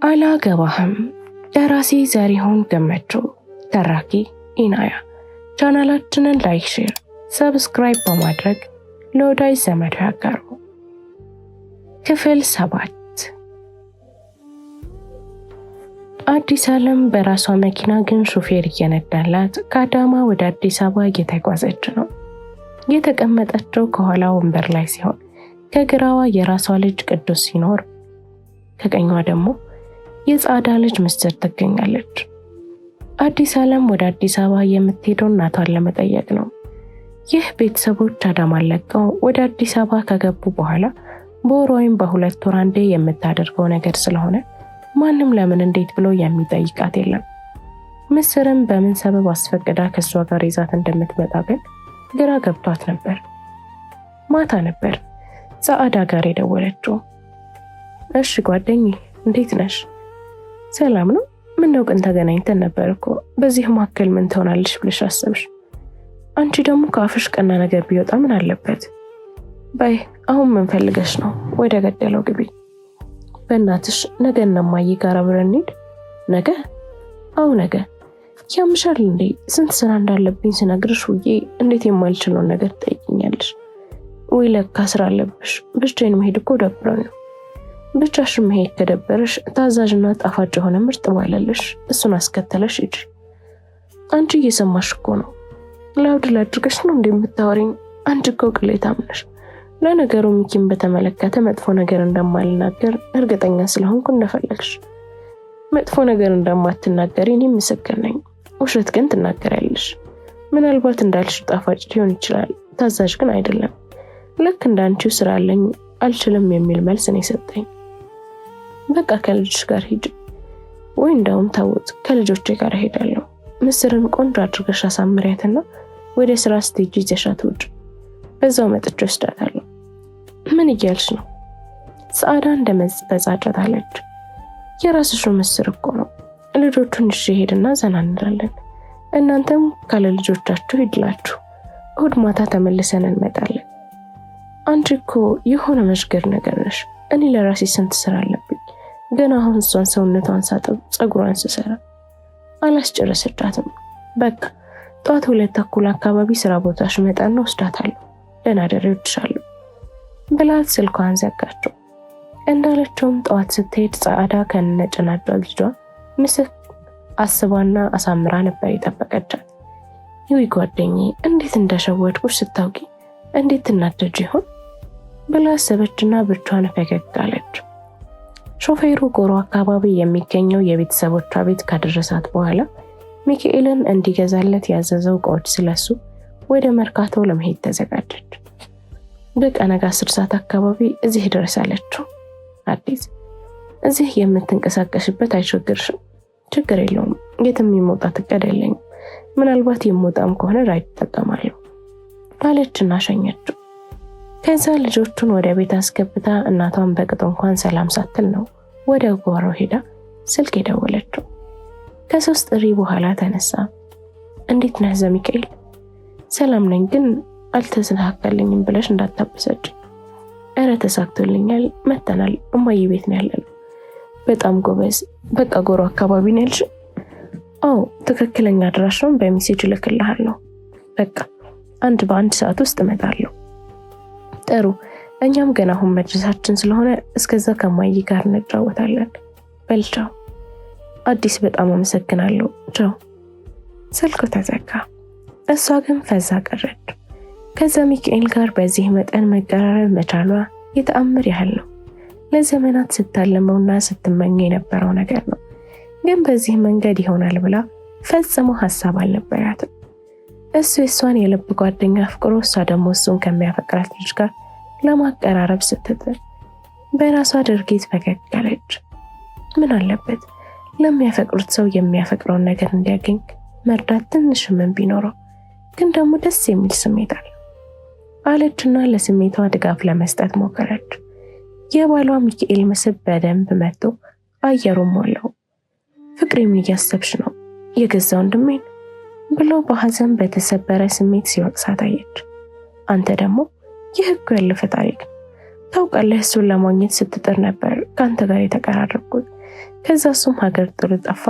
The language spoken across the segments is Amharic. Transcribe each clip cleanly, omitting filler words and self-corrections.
አላገባህም። ደራሲ ዘሪሁን ገመቹ፣ ተራኪ ኢናያ። ቻናላችንን ላይክ፣ ሼር፣ ሰብስክራይብ በማድረግ ለወዳጅ ዘመድ ያጋሩ። ክፍል 7። አዲስ ዓለም በራሷ መኪና ግን ሹፌር እየነዳላት ከአዳማ ወደ አዲስ አበባ እየተጓዘች ነው። የተቀመጠችው ከኋላ ወንበር ላይ ሲሆን ከግራዋ የራሷ ልጅ ቅዱስ ሲኖር ከቀኟ ደግሞ የጻዳ ልጅ ምስር ትገኛለች። አዲስ ዓለም ወደ አዲስ አበባ የምትሄደው እናቷን ለመጠየቅ ነው። ይህ ቤተሰቦች አዳማን ለቀው ወደ አዲስ አበባ ከገቡ በኋላ በወር ወይም በሁለት ወር አንዴ የምታደርገው ነገር ስለሆነ ማንም ለምን እንዴት ብሎ የሚጠይቃት የለም። ምስርም በምን ሰበብ አስፈቅዳ ከሷ ጋር ይዛት እንደምትመጣ ግን ግራ ገብቷት ነበር። ማታ ነበር ጻዳ ጋር የደወለችው። እሺ ጓደኛዬ እንዴት ነሽ? ሰላም ነው? ምነው ቀን ተገናኝተን ነበር እኮ። በዚህ መካከል ምን ትሆናለሽ ብለሽ አሰብሽ? አንቺ ደግሞ ከአፍሽ ቀና ነገር ቢወጣ ምን አለበት? በይ አሁን ምን ፈልገሽ ነው? ወደ ገደለው ግቢ። በእናትሽ ነገ እማዬ ጋር አብረን እንሂድ። ነገ? አዎ ነገ። ያምሻል እንዴ? ስንት ስራ እንዳለብኝ ስነግርሽ ውዬ እንዴት የማልችለውን ነገር ትጠይቂኛለሽ? ወይ ለካ ስራ አለብሽ። ብቻዬን መሄድ እኮ ደብሮኝ ነው። ብቻሽን መሄድ ከደበረሽ ታዛዥና ጣፋጭ የሆነ ምርጥ ባለልሽ እሱን አስከተለሽ ሂጂ። አንቺ እየሰማሽ እኮ ነው። ላውድ ላድርገሽ ነው እንደምታወሪኝ? አንቺ እኮ ቅሌታም ነሽ። ለነገሩ ሚኪን በተመለከተ መጥፎ ነገር እንደማልናገር እርግጠኛ ስለሆንኩ እንደፈለግሽ። መጥፎ ነገር እንደማትናገሪ እኔ ምስክር ነኝ። ውሸት ግን ትናገሪያለሽ። ምናልባት እንዳልሽ ጣፋጭ ሊሆን ይችላል፣ ታዛዥ ግን አይደለም። ልክ እንዳንቺው ስራ አለኝ አልችልም የሚል መልስ ነው የሰጠኝ። በቃ ከልጅሽ ጋር ሂጂ። ወይ እንደውም ታውት ከልጆቼ ጋር ሄዳለሁ። ምስርን ቆንጆ አድርገሽ አሳምሪያትና ወደ ስራ ስትሄጂ ይዘሻት ውጭ። በዛው መጥቼ ወስዳታለሁ። ምን እያልሽ ነው? ጻዳ እንደመጸጸታለች። የራስሽ ምስር እኮ ነው። ልጆቹን እሺ ሄድና ዘና እንላለን። እናንተም ካለ ልጆቻችሁ ሂድላችሁ። እሁድ ማታ ተመልሰን እንመጣለን። አንቺ እኮ የሆነ መሽገር ነገር ነሽ። እኔ ለራሴ ስንት ስራ አለብኝ። ገና አሁን እሷን ሰውነቷን ሳጥብ ጸጉሯን ስሰራ አላስጨረሰቻትም። በቃ ጠዋት 2:30 አካባቢ ስራ ቦታሽ መጣና ወስዳታለሁ። ደህና ደሪ እወድሻለሁ ብላት ስልኳን ዘጋችው። እንዳለችውም ጠዋት ስትሄድ ጻዳ ከነጭናጫ ልጇ ምስክ አስባና አሳምራ ነበር የጠበቀቻት። ይዊ ጓደኛዬ እንዴት እንደሸወድኩሽ ስታውቂ እንዴት ትናደጂ ይሆን ብላ አሰበችና ብቻዋን ፈገግ አለች። ሾፌሩ ጎሮ አካባቢ የሚገኘው የቤተሰቦቿ ቤት ካደረሳት በኋላ ሚካኤልን እንዲገዛለት ያዘዘው እቃዎች ስለሱ ወደ መርካቶ ለመሄድ ተዘጋጀች። በቀን 10 ሰዓት አካባቢ እዚህ ደረሳለችው። አዲስ እዚህ የምትንቀሳቀሽበት አይቸግርሽም? ችግር የለውም። የትም የመውጣት እቅድ የለኝም። ምናልባት የምወጣም ከሆነ ራይድ እጠቀማለሁ አለችና ሸኘችው። ከዛ ልጆቹን ወደ ቤት አስገብታ እናቷን በቅጡ እንኳን ሰላም ሳትል ነው ወደ ጓሮ ሄዳ ስልክ የደወለችው። ከ3 ጥሪ በኋላ ተነሳ። እንዴት ነህ ዘሚካኤል? ሰላም ነኝ፣ ግን አልተስተካከለኝም ብለሽ እንዳታበሰጭ። እረ ተሳክቶልኛል፣ መተናል። እማዬ ቤት ነው ያለነው። በጣም ጎበዝ። በቃ ጎሮ አካባቢ ነው ያልሽ? አዎ፣ ትክክለኛ አድራሻውን በሜሴጅ ልክልሃለሁ። በቃ በአንድ ሰዓት ውስጥ እመጣለሁ። ጥሩ። እኛም ገና አሁን መድረሳችን ስለሆነ እስከዛ ከማዬ ጋር እንጫወታለን። በልቻው። አዲስ በጣም አመሰግናለሁ። ቻው። ስልኩ ተዘጋ። እሷ ግን ፈዛ ቀረች። ከዛ ሚካኤል ጋር በዚህ መጠን መቀራረብ መቻሏ የተአምር ያህል ነው። ለዘመናት ስታለመውና ስትመኘው የነበረው ነገር ነው። ግን በዚህ መንገድ ይሆናል ብላ ፈጽሞ ሐሳብ አልነበራትም። እሱ የሷን የልብ ጓደኛ አፍቅሮ እሷ ደግሞ እሱን ከሚያፈቅራት ልጅ ጋር ለማቀራረብ ስትጥር በራሷ ድርጊት ፈገግ አለች። ምን አለበት ለሚያፈቅሩት ሰው የሚያፈቅረውን ነገር እንዲያገኝ መርዳት ትንሽ ምን ቢኖረው፣ ግን ደግሞ ደስ የሚል ስሜት አለ አለችና ለስሜቷ ድጋፍ ለመስጠት ሞከረች። የባሏ ሚካኤል ምስል በደንብ መጥቶ አየሩን ሞላው። ፍቅሬ ምን እያሰብሽ ነው? የገዛ ወንድሜን ብሎ በሐዘን በተሰበረ ስሜት ሲወቅሳት አየች። አንተ ደግሞ ይህ እኮ ያለፈ ታሪክ። ታውቃለህ፣ እሱን ለማግኘት ስትጥር ነበር ከአንተ ጋር የተቀራረብኩት። ከዛ እሱም ሀገር ጥሎ ጠፋ።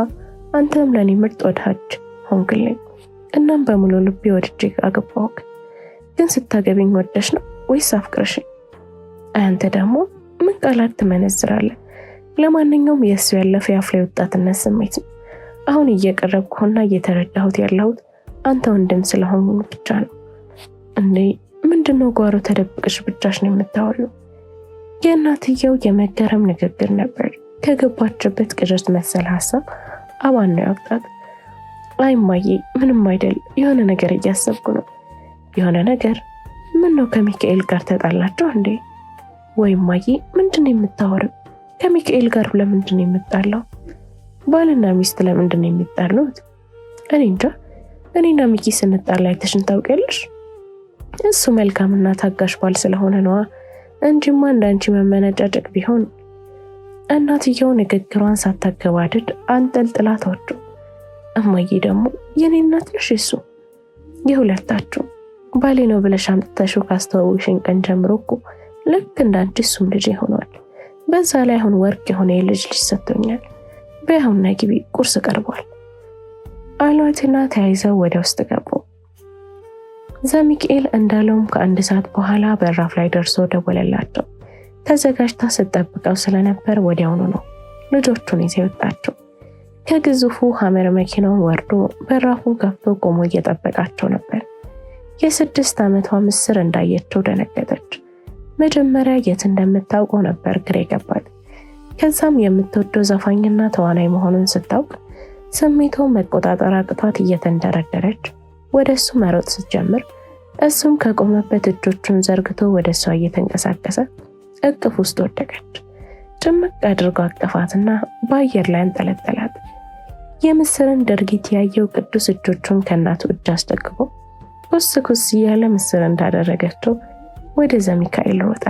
አንተም ለኔ ምርጥ ወዳጅ ሆንክልኝ። እናም በሙሉ ልቤ ወድጄ አገባሁክ። ግን ስታገቢኝ ወደሽ ነው ወይስ አፍቅረሽኝ? አንተ ደግሞ ምን ቃላት ትመነዝራለህ? ለማንኛውም የእሱ ያለፈ የአፍላ ወጣትነት ስሜት ነው። አሁን እየቀረብኩና እየተረዳሁት ያለሁት አንተ ወንድም ስለሆኑ ብቻ ነው። እንዴ ምንድነው ጓሮ ተደብቀሽ ብቻሽ ነው የምታወሪው? የእናትየው የመገረም ንግግር ነበር። ከገባችበት ቅዠት መሰል ሀሳብ አባን ነው ያወጣት። አይ እማዬ ምንም አይደል፣ የሆነ ነገር እያሰብኩ ነው። የሆነ ነገር? ምን ነው ከሚካኤል ጋር ተጣላችሁ እንዴ? ወይ እማዬ ምንድነው የምታወሪው? ከሚካኤል ጋር ለምንድነው የምጣላው? ባልና ሚስት ለምንድነው የሚጣሉት? እኔ እንጃ። እኔና ሚኪ ስንጣላ አይተሽን ታውቂያለሽ? እሱ መልካምና ታጋሽ ባል ስለሆነ ነዋ እንጂማ እንዳንቺ መመነጫጨቅ ቢሆን። እናትየው ንግግሯን ሳታገባድድ አንጠልጥላ ተወችው። እማዬ ደግሞ የኔ እናት ነሽ እሱ የሁለታችሁ ባሌ ነው ብለሽ አምጥተሽው ካስተዋወቅሽኝ ቀን ጀምሮ እኮ ልክ እንዳንቺ እሱም ልጅ ሆኗል። በዛ ላይ አሁን ወርቅ የሆነ የልጅ ልጅ ሰጥቶኛል። በያውና ግቢ ቁርስ ቀርቧል አሏትና ተያይዘው ወደ ውስጥ ገቡ። ዘሚካኤል እንዳለውም ከአንድ ሰዓት በኋላ በራፍ ላይ ደርሶ ደወለላቸው። ተዘጋጅታ ስትጠብቀው ስለነበር ወዲያውኑ ነው ልጆቹን ይዘው ወጣቸው። ከግዙፉ ሐመር መኪናውን ወርዶ በራፉን ከፍቶ ቆሞ እየጠበቃቸው ነበር። የ6 ዓመቷ ምስር እንዳየችው ደነገጠች። መጀመሪያ የት እንደምታውቀው ነበር ግራ ገባት። ከዛም የምትወደው ዘፋኝና ተዋናይ መሆኑን ስታውቅ ስሜቷን መቆጣጠር አቅቷት እየተንደረደረች ወደሱ መሮጥ ስትጀምር እሱም ከቆመበት እጆቹን ዘርግቶ ወደሷ እየተንቀሳቀሰ እቅፍ ውስጥ ወደቀች። ጭምቅ አድርጎ አቀፋትና በአየር ላይ አንጠለጠላት። የምስርን ድርጊት ያየው ቅዱስ እጆቹን ከእናቱ እጅ አስደግፎ ኩስ ኩስ እያለ ምስር እንዳደረገችው ወደ ዘሚካኤል ሮጠ።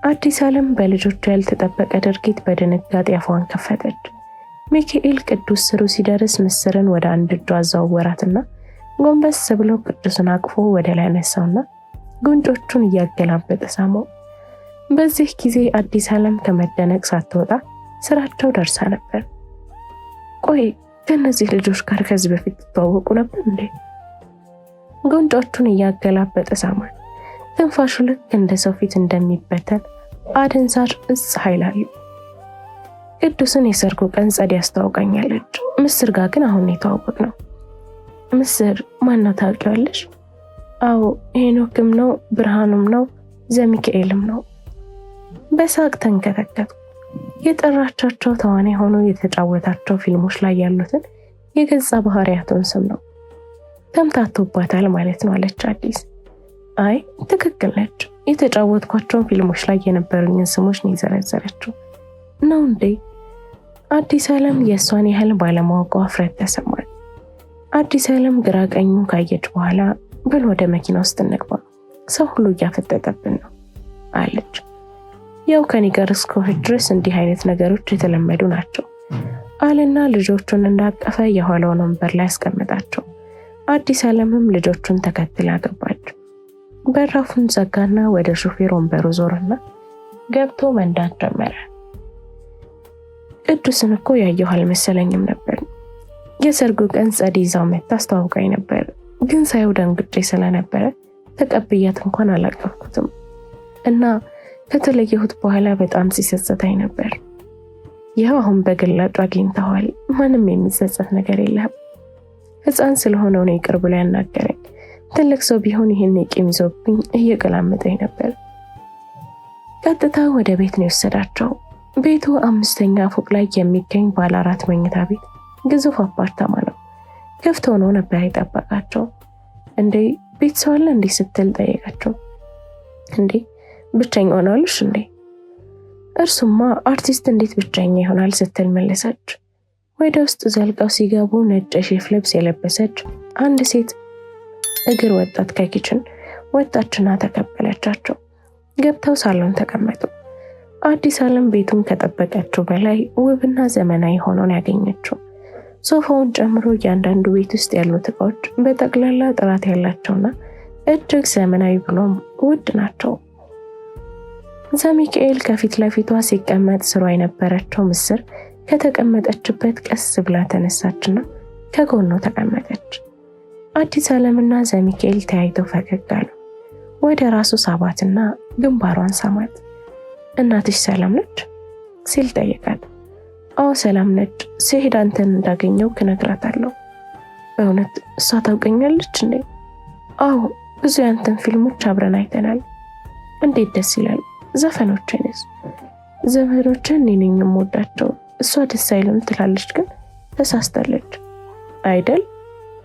አዲስ ዓለም በልጆቹ ያልተጠበቀ ድርጊት በድንጋጤ አፏን ከፈተች። ሚካኤል ቅዱስ ስሩ ሲደርስ ምስርን ወደ አንድ እጁ አዘዋወራትና ጎንበስ ብሎ ቅዱስን አቅፎ ወደ ላይ አነሳውና ጉንጮቹን እያገላበጠ ሳመው። በዚህ ጊዜ አዲስ ዓለም ከመደነቅ ሳትወጣ ስራቸው ደርሳ ነበር። ቆይ ከነዚህ ልጆች ጋር ከዚህ በፊት ተዋወቁ ነበር እንዴ? ጉንጮቹን እያገላበጠ ሳማል። ትንፋሹ ልክ እንደ ሰው ፊት እንደሚበተን አደንዛዥ እጽ ኃይል አለው። ቅዱስን የሰርጉ ቀን ጸድ ያስተዋውቀኛለች። ምስር ጋር ግን አሁን የተዋወቅ ነው። ምስር ማነው ታውቂዋለሽ? አዎ ሄኖክም ነው ብርሃኑም ነው ዘሚካኤልም ነው። በሳቅ ተንከተከቱ። የጠራቻቸው ተዋናይ ሆኖ የተጫወታቸው ፊልሞች ላይ ያሉትን የገጸ ባህሪያቱን ስም ነው። ተምታቶባታል ማለት ነው አለች አዲስ። አይ ትክክል ነች። የተጫወትኳቸውን ፊልሞች ላይ የነበሩኝን ስሞች ነው የዘረዘረችው። ነው እንዴ? አዲስ ዓለም የእሷን ያህል ባለማወቋ እፍረት ተሰማል። አዲስ ዓለም ግራ ቀኙን ካየች በኋላ በል ወደ መኪና ውስጥ እንግባ፣ ሰው ሁሉ እያፈጠጠብን ነው አለች። ያው ከኔ ጋር እስከሆነ ድረስ እንዲህ አይነት ነገሮች የተለመዱ ናቸው አለና ልጆቹን እንዳቀፈ የኋላውን ወንበር ላይ አስቀምጣቸው። አዲስ ዓለምም ልጆቹን ተከትላ ገባች። በራፉን ዘጋና ወደ ሹፌር ወንበሩ ዞርና ገብቶ መንዳት ጀመረ። ቅዱስን እኮ ያየሁ አልመሰለኝም ነበር። የሰርጉ ቀን ጸድ ይዛው መታ አስተዋውቃኝ ነበር፣ ግን ሳይው ደንግጬ ስለነበረ ተቀብያት እንኳን አላቀፍኩትም እና ከተለየሁት በኋላ በጣም ሲሰሰታኝ ነበር። ይኸው አሁን በግላጭ አግኝተዋል። ማንም የሚጸጸት ነገር የለም። ሕፃን ስለሆነው ነው ይቅር ብሎ ያናገረኝ። ትልቅ ሰው ቢሆን ይህን ቂም ይዞብኝ እየቀላመጠኝ ነበር። ቀጥታ ወደ ቤት ነው የወሰዳቸው። ቤቱ 5ኛ ፎቅ ላይ የሚገኝ ባለ 4 መኝታ ቤት ግዙፍ አፓርታማ ነው። ክፍት ሆኖ ነበር የጠበቃቸው። እንዴ ቤት ሰው አለ እንዴ ስትል ጠየቃቸው። እንዴ ብቸኛ ሆናለሽ እንዴ? እርሱማ አርቲስት እንዴት ብቸኛ ይሆናል ስትል መለሰች። ወደ ውስጥ ዘልቀው ሲገቡ ነጭ የሼፍ ልብስ የለበሰች አንድ ሴት እግር ወጣት ከኪችን ወጣችና ተቀበለቻቸው። ገብተው ሳሎን ተቀመጡ። አዲስ ዓለም ቤቱን ከጠበቀችው በላይ ውብና ዘመናዊ ሆኖን ያገኘችው። ሶፋውን ጨምሮ እያንዳንዱ ቤት ውስጥ ያሉት እቃዎች በጠቅላላ ጥራት ያላቸውና እጅግ ዘመናዊ ብሎም ውድ ናቸው። ዘሚካኤል ከፊት ለፊቷ ሲቀመጥ ስሯ የነበረችው ምስር ከተቀመጠችበት ቀስ ብላ ተነሳችና ከጎኑ ተቀመጠች። አዲስ ዓለምና ዘሚካኤል ተያይተው ፈገግ አሉ። ወደ ራሱ ሳባትና ግንባሯን ሳማት። እናትሽ ሰላም ነች ሲል ጠየቃት። አዎ ሰላም ነች፣ ሲሄድ አንተን እንዳገኘው እነግራታለሁ። በእውነት እሷ ታውቀኛለች እንዴ? አዎ ብዙ ያንተን ፊልሞች አብረን አይተናል። እንዴት ደስ ይላል። ዘፈኖችንስ? ዘፈኖችን እኔ ነኝ የምወዳቸው፣ እሷ ደስ አይልም ትላለች፣ ግን ተሳስታለች አይደል?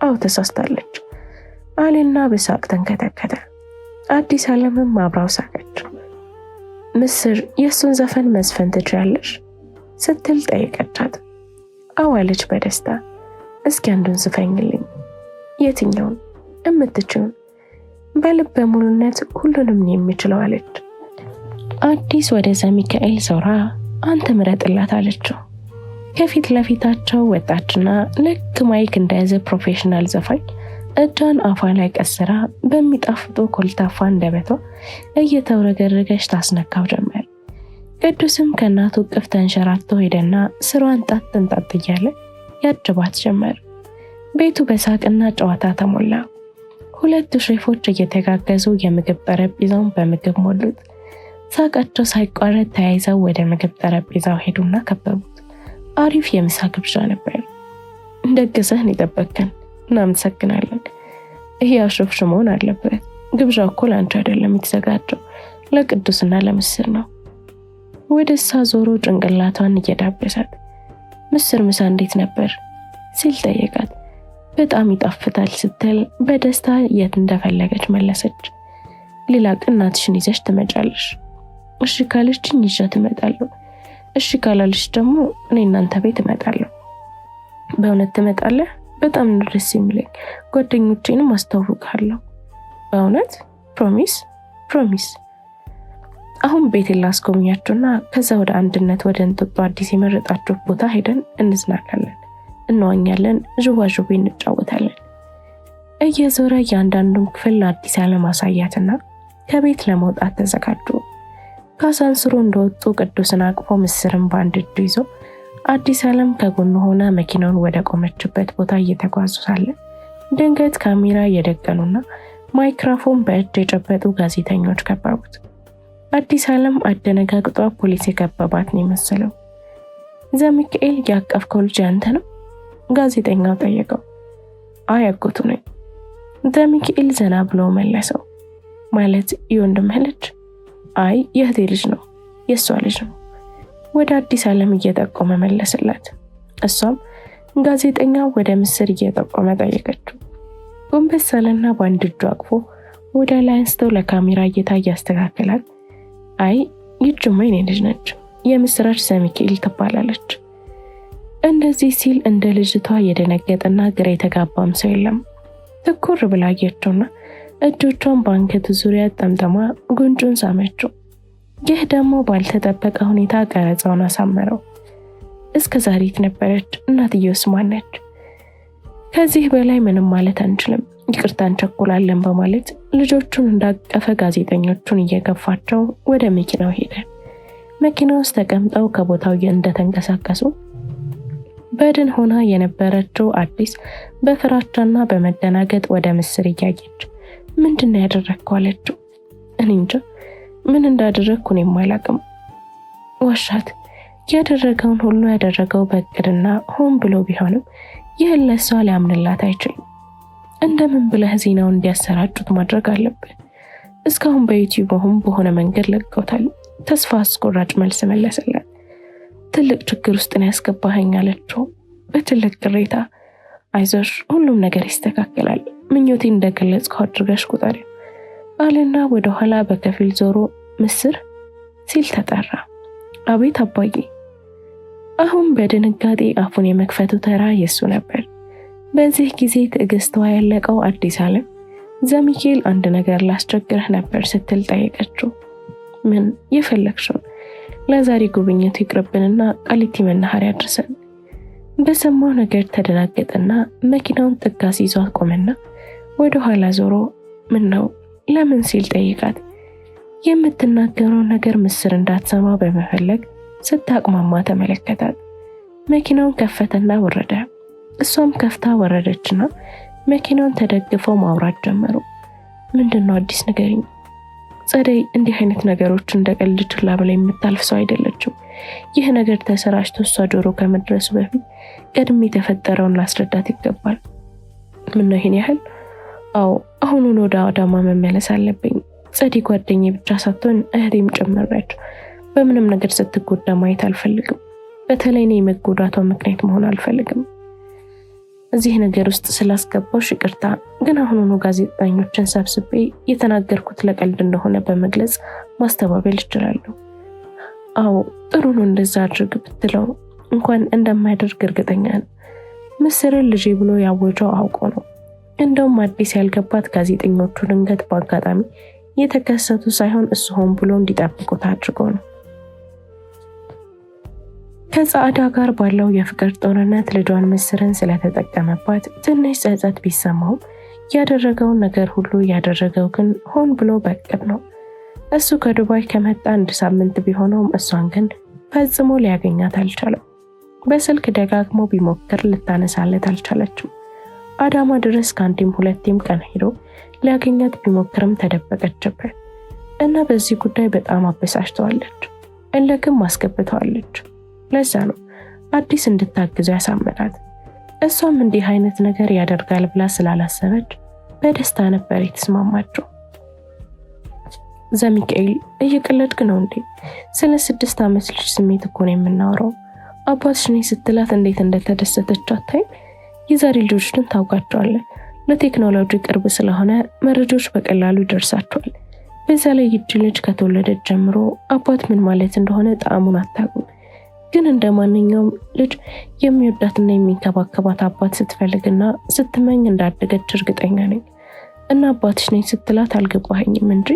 አዎ ተሳስታለች አለና በሳቅ ተንከተከተ። አዲስ ዓለምም አብራው ሳቀች። ምስር የእሱን ዘፈን መዝፈን ትችያለሽ ስትል ጠየቀቻት። አዎ አለች በደስታ። እስኪ አንዱን ዝፈኝልኝ። የትኛውን? እምትችውን። በልበ ሙሉነት ሁሉንም የምችለው አለች። አዲስ ወደ ዘሚካኤል ዞራ አንተ ምረጥላት አለችው። ከፊት ለፊታቸው ወጣችና ልክ ማይክ እንደያዘ ፕሮፌሽናል ዘፋኝ እጇን አፏ ላይ ቀስራ በሚጣፍጡ ኮልታፋ አንደበቷ እየተውረገረገች ታስነካው ጀመር። ቅዱስም ከእናቱ እቅፍ ተንሸራቶ ሄደና ስሯን ጣጥ እያለ ያጅባት ጀመር። ቤቱ በሳቅና ጨዋታ ተሞላ። ሁለቱ ሼፎች እየተጋገዙ የምግብ ጠረጴዛውን በምግብ ሞሉት። ሳቃቸው ሳይቋረጥ ተያይዘው ወደ ምግብ ጠረጴዛው ሄዱና ከበቡት። አሪፍ የምሳ ግብዣ ነበር። እንደገሰህን የጠበቅከን እናመሰግናለን። ይሄ አሽፍሽ መሆን አለበት። ግብዣው እኮ ለአንቺ አይደለም የተዘጋጀው፣ ለቅዱስና ለምስር ነው። ወደ እሷ ዞሮ ጭንቅላቷን እየዳበሳት ምስር ምሳ እንዴት ነበር ሲል ጠየቃት። በጣም ይጣፍጣል ስትል በደስታ የት እንደፈለገች መለሰች። ሌላ ቀን እናትሽን ይዘሽ ትመጫለሽ። እሺ ካለችኝ ይዤ እመጣለሁ። እሺ ካላለሽ ደግሞ እኔ እናንተ ቤት እመጣለሁ። በእውነት ትመጣለህ? በጣም ነው ደስ የሚለኝ። ጓደኞቼንም አስተዋውቃለሁ። በእውነት? ፕሮሚስ። አሁን ቤት ላስጎብኛችሁና ከዛ ወደ አንድነት ወደ እንጦጦ አዲስ የመረጣችሁ ቦታ ሄደን እንዝናናለን፣ እንዋኛለን፣ ዥዋዥዌ እንጫወታለን። እየዞረ እያንዳንዱን ክፍል አዲስ ዓለም አሳያትና ከቤት ለመውጣት ተዘጋጁ። ከአሳንስሩ እንደወጡ ቅዱስን አቅፎ ምስርን በአንድ እጁ ይዞ አዲስ ዓለም ከጎኑ ሆና መኪናውን ወደ ቆመችበት ቦታ እየተጓዙ ሳለ ድንገት ካሜራ የደቀኑና ማይክሮፎን በእጅ የጨበጡ ጋዜጠኞች ከበቡት። አዲስ ዓለም አደነጋግጧ ፖሊስ የከበባት ነው የመሰለው። ዘሚካኤል ያቀፍከው ልጅ ያንተ ነው? ጋዜጠኛው ጠየቀው። አይ አጎቱ ነኝ። ዘሚካኤል ዘና ብሎ መለሰው። ማለት የወንድምህ ልጅ? አይ የእህቴ ልጅ ነው፣ የእሷ ልጅ ነው። ወደ አዲስ ዓለም እየጠቆመ መለስላት። እሷም ጋዜጠኛው ወደ ምስር እየጠቆመ ጠየቀችው። ጎንበስ አለና በአንድ እጁ አቅፎ ወደ ላይ አንስተው ለካሜራ እይታ እያስተካከላት፣ አይ ይህችማ የኔ ልጅ ነች፣ የምስራች ዘሚካኤል ትባላለች። እንደዚህ ሲል እንደ ልጅቷ የደነገጠና ግራ የተጋባም ሰው የለም። ትኩር ብላ አየችውና እጆቿን በአንገቱ ዙሪያ ጠምጠማ ጉንጩን ሳመችው። ይህ ደግሞ ባልተጠበቀ ሁኔታ ቀረጻውን አሳመረው። እስከ ዛሬ ነበረች? እናትየውስ ማን ነች? ከዚህ በላይ ምንም ማለት አንችልም፣ ይቅርታ እንቸኩላለን በማለት ልጆቹን እንዳቀፈ ጋዜጠኞቹን እየገፋቸው ወደ መኪናው ሄደ። መኪና ውስጥ ተቀምጠው ከቦታው እንደተንቀሳቀሱ በድን ሆና የነበረችው አዲስ በፍራቻና በመደናገጥ ወደ ምስር እያየች ምንድነው ያደረግከው አለችው። እኔ እንጃ ምን እንዳደረግኩ እኔም አላውቅም። ዋሻት። ያደረገውን ሁሉ ያደረገው በእቅድና ሆን ብሎ ቢሆንም ይህን ለሷ ሊያምንላት አይችልም። እንደምን ብለህ ዜናውን እንዲያሰራጩት ማድረግ አለብን። እስካሁን በዩቲዩብ በሆነ መንገድ ለቀውታል። ተስፋ አስቆራጭ መልስ መለሰላት። ትልቅ ችግር ውስጥ ነው ያስገባኸኝ አለችው በትልቅ ቅሬታ። አይዞሽ ሁሉም ነገር ይስተካከላል፣ ምኞቴን እንደገለጽከው አድርገሽ ቁጠሪ አለና ወደ ኋላ በከፊል ዞሮ ምስር ሲል ተጠራ። አቤት አባዬ። አሁን በድንጋጤ አፉን የመክፈቱ ተራ የሱ ነበር። በዚህ ጊዜ ትዕግስቷ ያለቀው አዲስ ዓለም ዘሚካኤል አንድ ነገር ላስቸግረህ ነበር ስትል ጠየቀችው። ምን የፈለግሽው? ለዛሬ ጉብኝቱ ይቅርብንና ቃሊቲ መናኸሪያ አድርሰን። በሰማው ነገር ተደናገጠና መኪናውን ጥጋስ ይዟት ቆመና ወደ ኋላ ዞሮ ምን ነው ለምን ሲል ጠይቃት። የምትናገረው ነገር ምስር እንዳትሰማ በመፈለግ ስታቅማማ ተመለከታት። መኪናውን ከፈተና ወረደ። እሷም ከፍታ ወረደችና መኪናውን ተደግፈው ማውራት ጀመሩ። ምንድነው አዲስ ንገሪኝ። ጸደይ እንዲህ አይነት ነገሮች እንደ ቀልድ ችላ ብላ የምታልፍ ሰው አይደለችም። ይህ ነገር ተሰራጭቶ እሷ ጆሮ ከመድረሱ በፊት ቀድሜ የተፈጠረውን ላስረዳት ይገባል። ምነው ይሄን ያህል? አዎ አሁኑን ወደ አዳማ መመለስ አለብኝ። ጸደይ ጓደኛዬ ብቻ ሳትሆን እህቴም ጭምር ነች። በምንም ነገር ስትጎዳ ማየት አልፈልግም። በተለይ እኔ መጎዳቷ ምክንያት መሆን አልፈልግም። እዚህ ነገር ውስጥ ስላስገባው ይቅርታ፣ ግን አሁኑኑ ጋዜጠኞችን ሰብስቤ የተናገርኩት ለቀልድ እንደሆነ በመግለጽ ማስተባበል እችላለሁ። አዎ ጥሩ ነው፣ እንደዛ አድርግ ብትለው እንኳን እንደማያደርግ እርግጠኛ ነው። ምስርን ልጄ ብሎ ያወጀው አውቆ ነው። እንደውም አዲስ ያልገባት ጋዜጠኞቹ ድንገት በአጋጣሚ የተከሰቱ ሳይሆን እሱ ሆን ብሎ እንዲጠብቁት አድርጎ ነው። ከጻዕዳ ጋር ባለው የፍቅር ጦርነት ልጇን ምስርን ስለተጠቀመባት ትንሽ ጸጸት ቢሰማውም ያደረገውን ነገር ሁሉ ያደረገው ግን ሆን ብሎ በቅድ ነው። እሱ ከዱባይ ከመጣ 1 ሳምንት ቢሆነውም እሷን ግን ፈጽሞ ሊያገኛት አልቻለም። በስልክ ደጋግሞ ቢሞክር ልታነሳለት አልቻለችም። አዳማ ድረስ ከአንዴም 2ም ቀን ሄዶ ሊያገኛት ቢሞክርም ተደበቀችበት እና በዚህ ጉዳይ በጣም አበሳጭተዋለች። እልክም አስገብተዋለች። ለዛ ነው አዲስ እንድታግዘው ያሳመናት። እሷም እንዲህ አይነት ነገር ያደርጋል ብላ ስላላሰበች በደስታ ነበር የተስማማቸው። ዘሚካኤል እየቀለድክ ነው እንዴ? ስለ 6 ዓመት ልጅ ስሜት እኮ ነው የምናወራው። አባትሽ ነኝ ስትላት እንዴት እንደተደሰተች አታይም? የዛሬ ልጆችን ታውቃቸዋለህ። ለቴክኖሎጂ ቅርብ ስለሆነ መረጃዎች በቀላሉ ይደርሳቸዋል። በዛ ላይ ይህች ልጅ ከተወለደች ጀምሮ አባት ምን ማለት እንደሆነ ጣዕሙን አታውቅም። ግን እንደ ማንኛውም ልጅ የሚወዳትና የሚንከባከባት አባት ስትፈልግና ስትመኝ እንዳደገች እርግጠኛ ነኝ። እና አባትሽ ነኝ ስትላት አልገባኸኝም እንጂ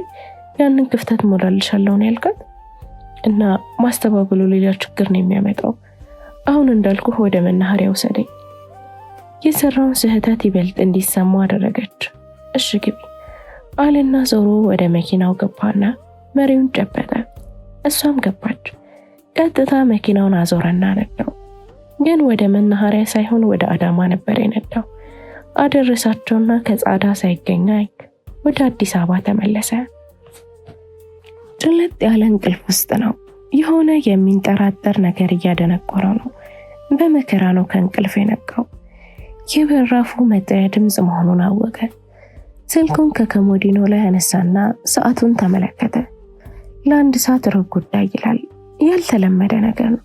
ያንን ክፍተት ሞላልሻለሁ ነው ያልካት። እና ማስተባበሉ ሌላ ችግር ነው የሚያመጣው። አሁን እንዳልኩህ ወደ መናኸሪያ ውሰደኝ። የሰራውን ስህተት ይበልጥ እንዲሰማው አደረገች። እሺ ግቢ አለና ዞሮ ወደ መኪናው ገባና መሪውን ጨበጠ። እሷም ገባች። ቀጥታ መኪናውን አዞረና ነዳው። ግን ወደ መናኸሪያ ሳይሆን ወደ አዳማ ነበር የነዳው። አደረሳቸውና ከጻዕዳ ሳይገናኝ ወደ አዲስ አበባ ተመለሰ። ጭልጥ ያለ እንቅልፍ ውስጥ ነው። የሆነ የሚንጠራጠር ነገር እያደነቆረው ነው። በመከራ ነው ከእንቅልፍ የነቃው። የበራፉ መጥሪያ ድምፅ መሆኑን አወቀ። ስልኩን ከኮሞዲኖ ላይ አነሳና ሰዓቱን ተመለከተ። ለ1 ሰዓት ሩብ ጉዳይ ይላል። ያልተለመደ ነገር ነው።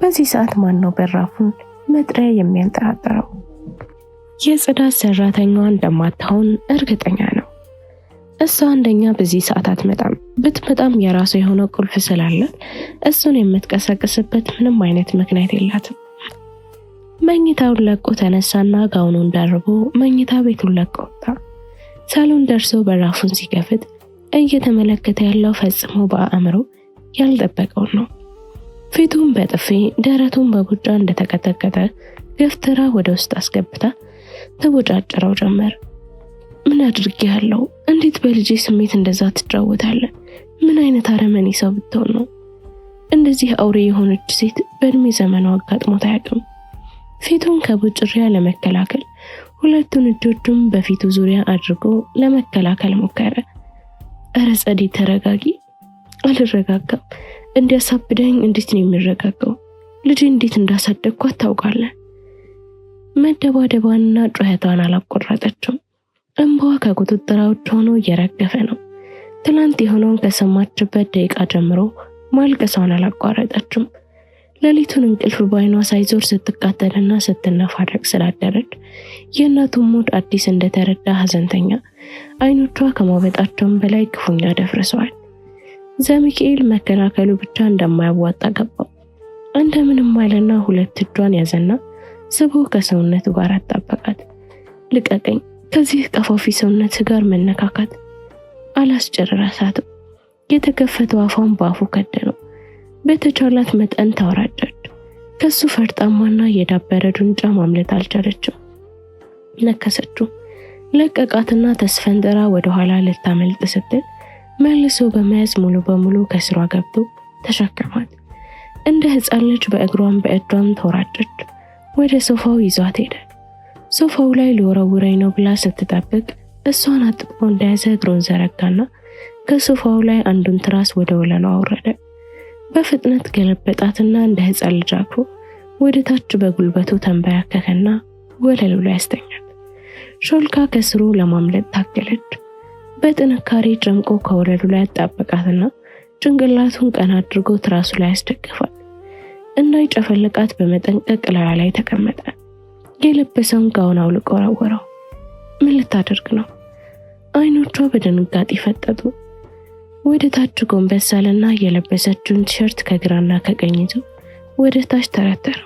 በዚህ ሰዓት ማን ነው በራፉን መጥሪያ የሚያንጠራጥረው? የጽዳት ሰራተኛዋ እንደማትሆን እርግጠኛ ነው። እሷ አንደኛ በዚህ ሰዓት አትመጣም። ብትመጣም የራሱ የሆነ ቁልፍ ስላላት እሱን የምትቀሰቅስበት ምንም አይነት ምክንያት የላትም። መኝታውን ለቆ ተነሳና ጋውኑን ደርቦ መኝታ ቤቱን ለቆ ወጣ። ሳሎን ደርሶ በራፉን ሲከፍት እየተመለከተ ያለው ፈጽሞ በአእምሮ ያልጠበቀው ነው። ፊቱን በጥፊ ደረቱን በጉጫ እንደተቀጠቀጠ ገፍትራ ወደ ውስጥ አስገብታ ተቦጫጭረው ጀመር። ምን አድርጌያለሁ? እንዴት በልጄ ስሜት እንደዛ ትጫወታለህ? ምን አይነት አረመኔ ሰው ብትሆን ነው? እንደዚህ አውሬ የሆነች ሴት በእድሜ ዘመኗ አጋጥሞት አያውቅም። ፊቱን ከቡጭሪያ ለመከላከል 2 እጆቹን በፊቱ ዙሪያ አድርጎ ለመከላከል ሞከረ። እረ ጸዲ ተረጋጊ። አልረጋጋም። እንዲያሳብደኝ እንዴት ነው የሚረጋጋው? ልጄ እንዴት እንዳሳደግኳት ታውቃለህ? መደባደቧንና ጩኸቷን አላቆረጠችም። እንባዋ ከቁጥጥሯ ውጭ ሆኖ እየረገፈ ነው። ትላንት የሆነውን ከሰማችበት ደቂቃ ጀምሮ ማልቀሷን አላቋረጠችም። ሌሊቱን እንቅልፍ ባይኗ ሳይዞር ስትቃጠልና ስትነፋረቅ ስላደረች የእናቱን ሞት አዲስ እንደተረዳ ሀዘንተኛ አይኖቿ ከማበጣቸውም በላይ ክፉኛ ደፍርሰዋል። ዘሚካኤል መከላከሉ ብቻ እንደማያዋጣ ገባው። እንደምንም አለና 2 እጇን ያዘና ስቦ ከሰውነቱ ጋር አጣበቃት። ልቀቀኝ፣ ከዚህ ቀፋፊ ሰውነት ጋር መነካካት አላስጨረሳትም። የተከፈተው አፏን በአፉ ከደነው። በተቻላት መጠን ተወራጨች። ከሱ ፈርጣማና የዳበረ ዱንጫ ማምለጥ አልቻለችም። ነከሰችው። ለቀቃትና ተስፈንጥራ ወደ ኋላ ልታመልጥ ስትል መልሶ በመያዝ ሙሉ በሙሉ ከስሯ ገብቶ ተሸከማት። እንደ ሕፃን ልጅ በእግሯም በእጇም ተወራጨች። ወደ ሶፋው ይዟት ሄደ። ሶፋው ላይ ሊወረውረኝ ነው ብላ ስትጠብቅ እሷን አጥብቆ እንደያዘ እግሩን ዘረጋና ከሶፋው ላይ አንዱን ትራስ ወደ ወለሉ አወረደ። በፍጥነት ገለበጣትና እንደ ሕፃን ልጅ አቅፎ ወደ ታች በጉልበቱ ተንበረከከና ወለሉ ላይ ያስተኛት። ሾልካ ከስሩ ለማምለጥ ታገለች። በጥንካሬ ጨምቆ ከወለሉ ላይ አጣበቃትና ጭንቅላቱን ቀና አድርጎ ትራሱ ላይ ያስደግፋል። እንዳይጨፈልቃት በመጠንቀቅ ላይ ተቀመጠ። የለበሰውን ጋውን አውልቆ ወረወረው። ምን ልታደርግ ነው? አይኖቿ በድንጋጤ ፈጠጡ። ወደ ታች ጎንበስ አለና የለበሰችውን ቲሸርት ከግራና ከቀኝ ይዞ ወደ ታች ተረተረው።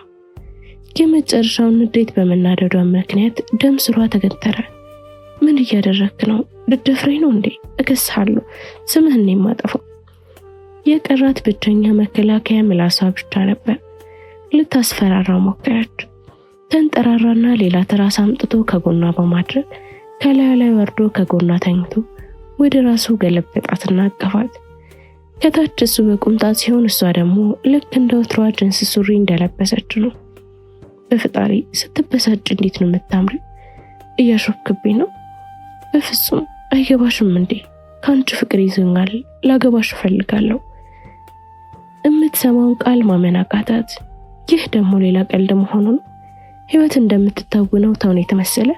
የመጨረሻውን ንዴት በመናደዷ ምክንያት ደም ስሯ ተገተረ። ምን እያደረክ ነው? ልትደፍረኝ ነው እንዴ? እከስሃለሁ፣ ስምህን የማጠፋው። የቀራት ብቸኛ መከላከያ ምላሷ ብቻ ነበር። ልታስፈራራው ሞከረች። ተንጠራራና ሌላ ትራስ አምጥቶ ከጎኗ በማድረግ ከላዩ ላይ ወርዶ ከጎኗ ተኝቶ ወደ ራሱ ገለበጣትና አቀፋት። ከታች እሱ በቁምጣ ሲሆን እሷ ደግሞ ልክ እንደ ወትሮዋ ጅንስ ሱሪ እንደለበሰች ነው። በፍጣሪ ስትበሳጭ እንዴት ነው የምታምሪ? እያሾፍክብኝ ነው? በፍጹም አይገባሽም እንዴ? ከአንቺ ፍቅር ይዞኛል፣ ላገባሽ እፈልጋለሁ። የምትሰማውን ቃል ማመን አቃታት። ይህ ደግሞ ሌላ ቀልድ መሆኑ ነው። ህይወት እንደምትታወነው ተውኔት መሰለ።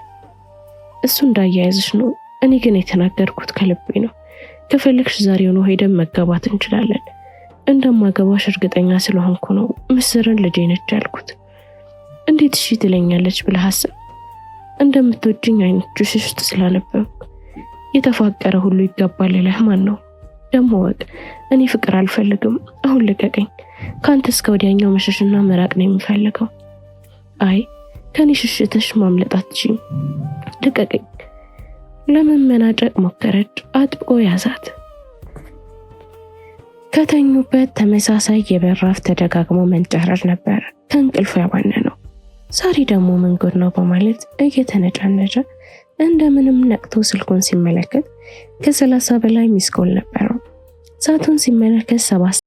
እሱ እንዳያያዝሽ ነው። እኔ ግን የተናገርኩት ከልቤ ነው። ከፈለግሽ ዛሬውኑ ሄደን መጋባት እንችላለን። እንደማገባሽ እርግጠኛ ስለሆንኩ ነው ምስርን ልጄ ነች ያልኩት። እንዴት እሺ ትለኛለች ብለህ አስብ። እንደምትወጂኝ አይኖችሽ ውስጥ ስላነበብኩ የተፋቀረ ሁሉ ይገባል ይለህ ማን ነው? ደግሞ ወቅ እኔ ፍቅር አልፈልግም። አሁን ልቀቀኝ። ካንተ እስከ ወዲያኛው መሸሽና መራቅ ነው የምፈልገው። አይ ከኔ ሽሽተሽ ማምለጥ አትችይም። ልቀቀኝ። ለመመናጨቅ ሞከረች። አጥብቆ ያዛት። ከተኙበት ተመሳሳይ የበራፍ ተደጋግሞ መንጨረር ነበር ከእንቅልፉ ያባነነው። ዛሬ ደግሞ ምን ጉድ ነው በማለት እየተነጫነጨ እንደምንም ነቅቶ ስልኩን ሲመለከት ከ30 በላይ ሚስኮል ነበረው። ሰዓቱን ሲመለከት 7